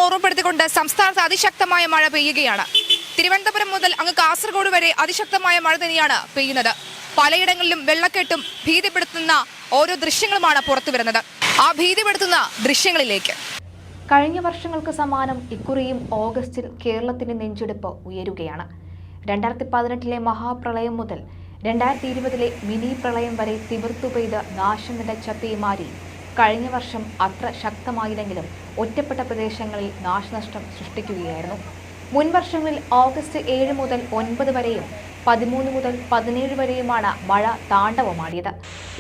ഓർമ്മപ്പെടുത്തിക്കൊണ്ട് സംസ്ഥാനത്ത് അതിശക്തമായ മഴ പെയ്യുകയാണ്. തിരുവനന്തപുരം മുതൽ അങ്ങ് കാസർഗോഡ് വരെ അതിശക്തമായ മഴ തന്നെയാണ് പെയ്യുന്നത്. പലയിടങ്ങളിലും വെള്ളക്കെട്ടും ഭീതിപ്പെടുത്തുന്ന ഓരോ ദൃശ്യങ്ങളുമാണ് പുറത്തുവരുന്നത്. ആ ഭീതിപ്പെടുത്തുന്ന ദൃശ്യങ്ങളിലേക്ക്. കഴിഞ്ഞ വർഷങ്ങൾക്ക് സമാനം ഇക്കുറിയും ഓഗസ്റ്റിൽ കേരളത്തിന്റെ നെഞ്ചെടുപ്പ് ഉയരുകയാണ്. 2018 മഹാപ്രളയം മുതൽ 2020 മിനി പ്രളയം വരെ തിമിർത്തു പെയ്ത് നാശം വിതച്ച പേമാരി കഴിഞ്ഞ വർഷം അത്ര ശക്തമായില്ലെങ്കിലും ഒറ്റപ്പെട്ട പ്രദേശങ്ങളിൽ നാശനഷ്ടം സൃഷ്ടിക്കുകയായിരുന്നു. മുൻ വർഷങ്ങളിൽ ഓഗസ്റ്റ് 7 മുതൽ 9 വരെയും 13 മുതൽ 17 വരെയുമാണ് മഴ താണ്ഡവമാടിയത്.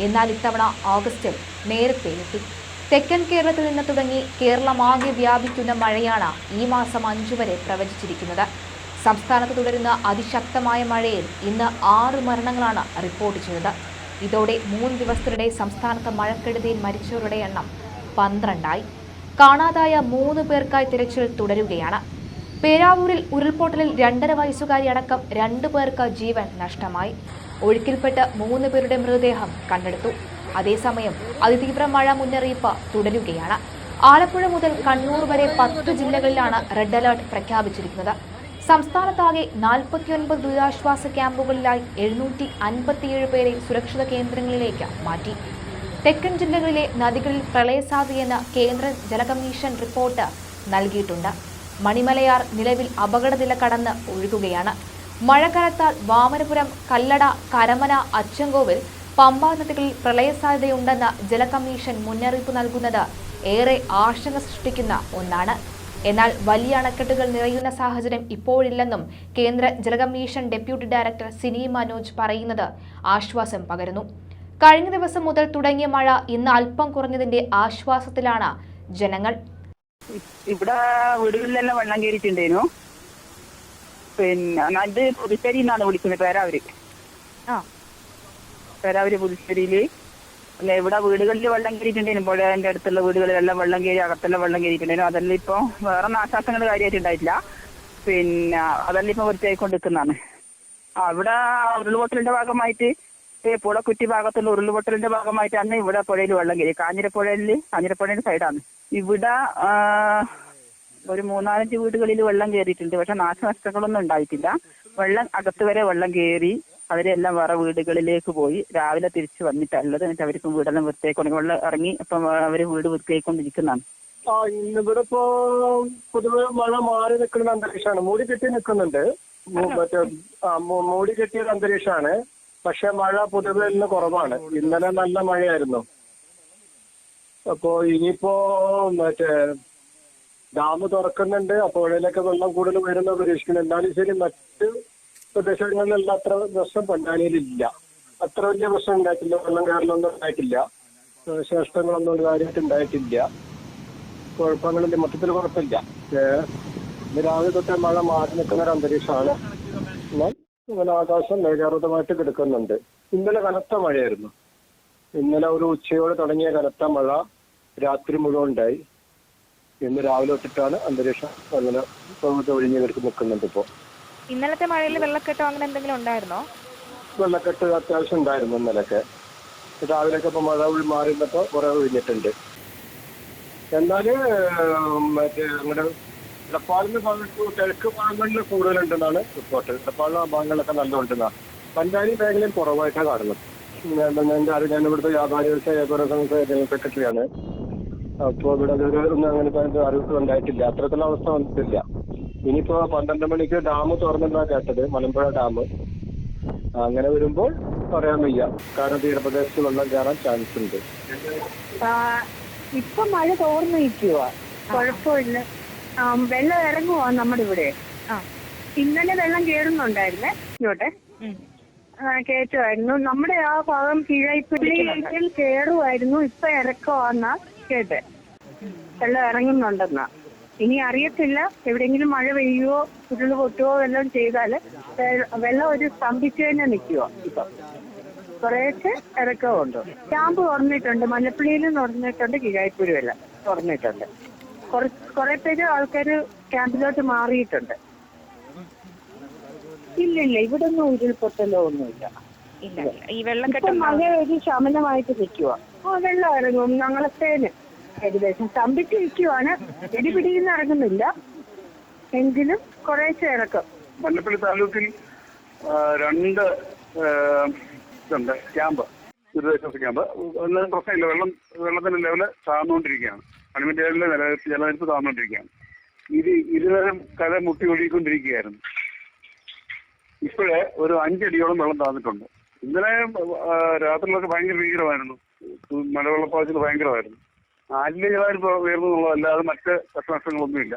എന്നാൽ ഇത്തവണ ഓഗസ്റ്റിൽ നേരത്തെ എത്തി. തെക്കൻ കേരളത്തിൽ നിന്ന് തുടങ്ങി കേരളമാകെ വ്യാപിക്കുന്ന മഴയാണ് ഈ മാസം 5 വരെ പ്രവചിച്ചിരിക്കുന്നത്. സംസ്ഥാനത്ത് തുടരുന്ന അതിശക്തമായ മഴയിൽ ഇന്ന് 6 മരണങ്ങളാണ് റിപ്പോർട്ട് ചെയ്തത്. ഇതോടെ 3 ദിവസത്തിനിടെ സംസ്ഥാനത്ത് മഴക്കെടുതിയിൽ മരിച്ചവരുടെ എണ്ണം 12ആയി. കാണാതായ 3 പേർക്കായി തിരച്ചിൽ തുടരുകയാണ്. പേരാവൂരിൽ ഉരുൾപൊട്ടലിൽ 2.5 വയസ്സുകാരി അടക്കം 2 പേർക്ക് ജീവൻ നഷ്ടമായി. ഒഴുക്കിൽപ്പെട്ട് 3 പേരുടെ മൃതദേഹം കണ്ടെടുത്തു. അതേസമയം അതിതീവ്ര മഴ മുന്നറിയിപ്പ് തുടരുകയാണ്. ആലപ്പുഴ മുതൽ കണ്ണൂർ വരെ 10 ജില്ലകളിലാണ് റെഡ് അലർട്ട് പ്രഖ്യാപിച്ചിരിക്കുന്നത്. സംസ്ഥാനത്താകെ 49 ദുരിതാശ്വാസ ക്യാമ്പുകളിലായി 757 പേരെ സുരക്ഷിത കേന്ദ്രങ്ങളിലേക്ക് മാറ്റി. തെക്കൻ ജില്ലകളിലെ നദികളിൽ പ്രളയസാധ്യതയെന്ന് കേന്ദ്ര ജല കമ്മീഷൻ റിപ്പോർട്ട് നൽകിയിട്ടുണ്ട്. മണിമലയാർ നിലവിൽ അപകടനില കടന്ന് ഒഴുകുകയാണ്. മഴ കനത്താൽ വാമനപുരം, കല്ലട, കരമന, അച്ചൻകോവിൽ, പമ്പ നദികളിൽ പ്രളയസാധ്യതയുണ്ടെന്ന് ജല കമ്മീഷൻ മുന്നറിയിപ്പ് നൽകുന്നത് ഏറെ ആശങ്ക സൃഷ്ടിക്കുന്ന ഒന്നാണ്. എന്നാൽ വലിയ അണക്കെട്ടുകൾ നിറയുന്ന സാഹചര്യം ഇപ്പോഴില്ലെന്നും കേന്ദ്ര ജല commission deputy director Sini Manoj പറയുന്നത് ആശ്വാസം പകരുന്നു. കഴിഞ്ഞ ദിവസം മുതൽ തുടങ്ങിയ മഴ ഇന്ന് അല്പം കുറഞ്ഞതിന്റെ ആശ്വാസത്തിലാണ് ജനങ്ങൾ. ഇവിടെ വീടുകളിലെല്ലാം വെള്ളം കയറിയിട്ടുണ്ടായിരുന്നു. പിന്നെ അത് പുതുശ്ശേരി എന്നാണ് വിളിക്കുന്നത്, പേരാവൂര് പുതുശ്ശേരിയില്. അല്ലെ, ഇവിടെ വീടുകളിൽ വെള്ളം കയറിയിട്ടുണ്ടായിരുന്നു. പുഴേന്റെ അടുത്തുള്ള വീടുകളിലെല്ലാം വെള്ളം കയറി, അകത്തെല്ലാം വെള്ളം കയറിയിട്ടുണ്ടായിരുന്നു. അതെല്ലാം ഇപ്പൊ വേറെ നാശാസങ്ങൾ കാര്യമായിട്ടുണ്ടായിട്ടില്ല. പിന്നെ അതെല്ലാം ഇപ്പൊ വൃത്തിയായിക്കൊണ്ടിരിക്കുന്നതാണ്. അവിടെ ഉരുൾപൊട്ടലിന്റെ ഭാഗമായിട്ട് പുഴക്കുറ്റി ഭാഗത്തുള്ള ഉരുൾപൊട്ടലിന്റെ ഭാഗമായിട്ട് അന്ന് ഇവിടെ പുഴയിൽ വെള്ളം കയറി. കാഞ്ഞിരപ്പുഴയുടെ സൈഡാണ്. ഇവിടെ ഒരു 3-4 വീടുകളിൽ വെള്ളം കയറിയിട്ടുണ്ട്. പക്ഷെ നാശനഷ്ടങ്ങളൊന്നും ഉണ്ടായിട്ടില്ല. വെള്ളം അകത്ത് വരെ വെള്ളം കയറി. അവരെല്ലാം വേറെ വീടുകളിലേക്ക് പോയി. രാവിലെ തിരിച്ചു വന്നിട്ടുള്ളത്. എന്നിട്ട് അവർക്കും വീടെല്ലാം വൃത്തിയായിക്കൊണ്ട് വെള്ളം ഇറങ്ങി. അപ്പം അവര് വീട് വൃത്തിയായിക്കൊണ്ടിരിക്കുന്നതാണ്. ഇന്നിവിടെ ഇപ്പോ പൊതുവെ മഴ മാറി നിൽക്കുന്ന അന്തരീക്ഷമാണ്. മൂടി കെട്ടി നിൽക്കുന്നുണ്ട്. മൂടി കെട്ടിയ അന്തരീക്ഷമാണ്. പക്ഷെ മഴ പൊതുവെ ഇന്ന് കുറവാണ്. ഇന്നലെ നല്ല മഴയായിരുന്നു. അപ്പോ ഇനിയിപ്പോ ഡാം തുറക്കുന്നുണ്ട്. അപ്പോൾ പുഴയിലൊക്കെ വെള്ളം കൂടുതൽ വരുന്ന പ്രതീക്ഷിക്കുന്നു. എന്നാലും ശരി, മറ്റ് പ്രദേശങ്ങളിലെല്ലാം അത്ര പ്രശ്നം പൊന്നാനിയിലില്ല. അത്ര വലിയ പ്രശ്നം ഉണ്ടായിട്ടില്ല. വെള്ളം കയറലൊന്നും ഉണ്ടായിട്ടില്ല. ശേഷ്ടങ്ങളൊന്നും ഒരു കാര്യമായിട്ട് ഉണ്ടായിട്ടില്ല. കുഴപ്പങ്ങളില്ല, മൊത്തത്തിൽ കുഴപ്പമില്ല. ഇന്ന് രാവിലെ തൊട്ട് മഴ മാറി നിൽക്കുന്ന ഒരു അന്തരീക്ഷമാണ്. എന്നാൽ ഇങ്ങനെ ആകാശം മേഘാവൃതമായിട്ട് കിടക്കുന്നുണ്ട്. ഇന്നലെ കനത്ത മഴയായിരുന്നു. ഇന്നലെ ഒരു ഉച്ചയോടെ തുടങ്ങിയ കനത്ത മഴ രാത്രി മുഴുവൻ ഉണ്ടായി. ഇന്ന് രാവിലെ തൊട്ടിട്ടാണ് അന്തരീക്ഷം അങ്ങനെ ഒഴിഞ്ഞു നിൽക്കുന്നുണ്ട്. ഇപ്പോ ഇന്നലത്തെ മഴയിൽ വെള്ളക്കെട്ടോ അങ്ങനെ എന്തെങ്കിലും ഉണ്ടായിരുന്നോ? വെള്ളക്കെട്ട് അത്യാവശ്യം ഉണ്ടായിരുന്നു ഇന്നലൊക്കെ. രാവിലെയൊക്കെ ഇപ്പൊ മഴ മാറിയപ്പോ കുറെ ഒഴിഞ്ഞിട്ടുണ്ട്. എന്നാല് അങ്ങനെ ഇടപ്പാളിന്റെ ഭാഗത്ത് കിഴക്ക് ഭാഗങ്ങളിൽ കൂടുതലുണ്ടെന്നാണ് റിപ്പോർട്ട്. ഇടപ്പാളിലെ ഭാഗങ്ങളിലൊക്കെ നല്ല ഉണ്ടെന്നാണ്. പഞ്ചായത്ത് മേഖലയിൽ കുറവായിട്ടാണ് കാണുന്നത്. ഞാൻ ഇവിടുത്തെ വ്യാപാരി വ്യവസായ ജനറൽ സെക്രട്ടറിയാണ്. അപ്പോ ഇവിടെ ഒന്നും അങ്ങനെ അറിവ് ഉണ്ടായിട്ടില്ല. അത്തരത്തിലുള്ള അവസ്ഥ വന്നിട്ടില്ല. ഇനിയിപ്പോ 12 മണിക്ക് ഡാം തുറന്നെന്നാ കേട്ടത്, മലമ്പുഴ ഡാം. അങ്ങനെ വരുമ്പോൾ പറയാൻ വയ്യ. കാരണം തീരപ്രദേശത്ത് വെള്ളം കയറാൻ ചാൻസ് ഉണ്ട്. ഇപ്പൊ മഴ തോർന്നു നിൽക്കുക, കുഴപ്പമില്ല. വെള്ളം ഇറങ്ങുവാ നമ്മുടെ ഇവിടെ. ഇന്നലെ വെള്ളം കയറുന്നുണ്ടായിരുന്നേ ഇങ്ങോട്ടെ, കയറ്റുമായിരുന്നു. നമ്മുടെ ആ ഭാഗം കീഴായിപ്പള്ളിയിൽ കയറുമായിരുന്നു. ഇപ്പൊ ഇറക്കമാന്നാ കേട്ടെ, വെള്ളം ഇറങ്ങുന്നുണ്ടെന്നാ. ഇനി അറിയത്തില്ല, എവിടെയെങ്കിലും മഴ പെയ്യുവോ ഉരുള് പൊട്ടുവോ എല്ലാം ചെയ്താല് വെള്ളം ഒരു സ്തംഭിച്ചു തന്നെ നിൽക്കുവോ. ഇപ്പൊ കുറേശ്ശെ ഇറക്കമുണ്ട്. ക്യാമ്പ് തുറന്നിട്ടുണ്ട്, മലപ്പുള്ളിയിലും തുറന്നിട്ടുണ്ട്, കീഴായിപ്പൂരും എല്ലാം തുറന്നിട്ടുണ്ട്. കുറെ പേര് ആൾക്കാര് ക്യാമ്പിലോട്ട് മാറിയിട്ടുണ്ട്. ഇല്ലില്ല, ഇവിടെ ഒന്നും ഉരുൾപൊട്ടലോ ഒന്നുമില്ല. ഈ വെള്ളക്കെട്ട് മഴ ഒരു ശമനമായിട്ട് നിൽക്കുക. വെള്ളം ഇറങ്ങും. ഞങ്ങളത്തേന് ഏകദേശം സ്തംഭിച്ചിരിക്കുവാണ്. ഇടിപിടിയിൽ ഇറങ്ങുന്നില്ല, എങ്കിലും കുറേശ്ശെ ഇറക്കും. മല്ലപ്പള്ളി താലൂക്കിൽ 2 ഇതുണ്ട് ക്യാമ്പ്, ദുരിതാശ്വാസ ക്യാമ്പ്. ഒന്നും പ്രശ്നമില്ല. വെള്ളത്തിന്റെ ലെവല് താഴ്ന്നുകൊണ്ടിരിക്കുകയാണ്. അണിമറ്റേരിലെ ജലനിരപ്പ് താഴ്ന്നുകൊണ്ടിരിക്കുകയാണ്. ഇരുവരും കര മുട്ടി ഒഴുകിക്കൊണ്ടിരിക്കുകയായിരുന്നു. ഇപ്പോഴേ ഒരു 5 അടിയോളം വെള്ളം താഴ്ന്നിട്ടുണ്ട്. ഇന്നലെ രാത്രിയിലൊക്കെ ഭയങ്കര ഭീകരമായിരുന്നു. മലവെള്ളപ്പാച്ചിൽ ഭയങ്കരമായിരുന്നു. ആറ്റിലെ ജലനിരപ്പ് ഉയർന്നുള്ളതല്ലാതെ മറ്റ് കഷ്ടനഷ്ടങ്ങളൊന്നുമില്ല.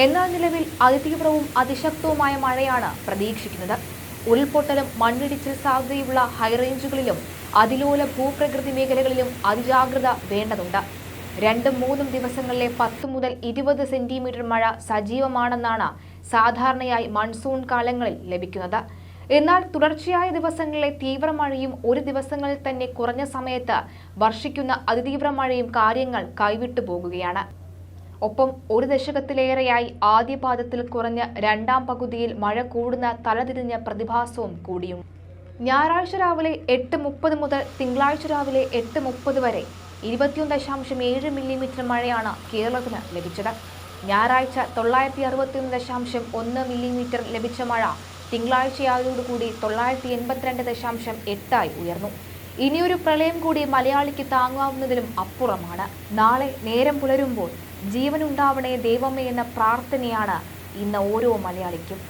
എന്നാൽ നിലവിൽ അതിതീവ്രവും അതിശക്തവുമായ മഴയാണ് പ്രതീക്ഷിക്കുന്നത്. ഉരുൾപൊട്ടലും മണ്ണിടിച്ചിൽ സാധ്യതയുള്ള ഹൈറേഞ്ചുകളിലും അതിലോല ഭൂപ്രകൃതി മേഖലകളിലും അതിജാഗ്രത വേണ്ടതുണ്ട്. 2-3 ദിവസങ്ങളിലെ 10 മുതൽ 20 സെന്റിമീറ്റർ മഴ സജീവമാണെന്നാണ് സാധാരണയായി മൺസൂൺ കാലങ്ങളിൽ ലഭിക്കുന്നത്. എന്നാൽ തുടർച്ചയായ ദിവസങ്ങളിലെ തീവ്രമഴയും ഒരു ദിവസങ്ങളിൽ തന്നെ കുറഞ്ഞ സമയത്ത് വർഷിക്കുന്ന അതിതീവ്ര മഴയും കാര്യങ്ങൾ കൈവിട്ടു പോകുകയാണ്. ഒപ്പം ഒരു ദശകത്തിലേറെയായി ആദ്യപാദത്തിൽ കുറഞ്ഞ രണ്ടാം പകുതിയിൽ മഴ കൂടുന്ന തലതിരിഞ്ഞ പ്രതിഭാസവും കൂടിയുണ്ട്. ഞായറാഴ്ച രാവിലെ 8:30 മുതൽ തിങ്കളാഴ്ച രാവിലെ 8:30 വരെ 21.7 മില്ലിമീറ്റർ മഴയാണ് കേരളത്തിന് ലഭിച്ചത്. ഞായറാഴ്ച 961.1 മില്ലിമീറ്റർ ലഭിച്ച മഴ തിങ്കളാഴ്ചയായതോടുകൂടി 982.8 ഉയർന്നു. ഇനിയൊരു പ്രളയം കൂടി മലയാളിക്ക് താങ്ങാവുന്നതിലും അപ്പുറമാണ്. നാളെ നേരം പുലരുമ്പോൾ ജീവനുണ്ടാവണേ ദൈവമേ എന്ന പ്രാർത്ഥനയാണ് ഇന്ന് ഓരോ മലയാളിക്കും.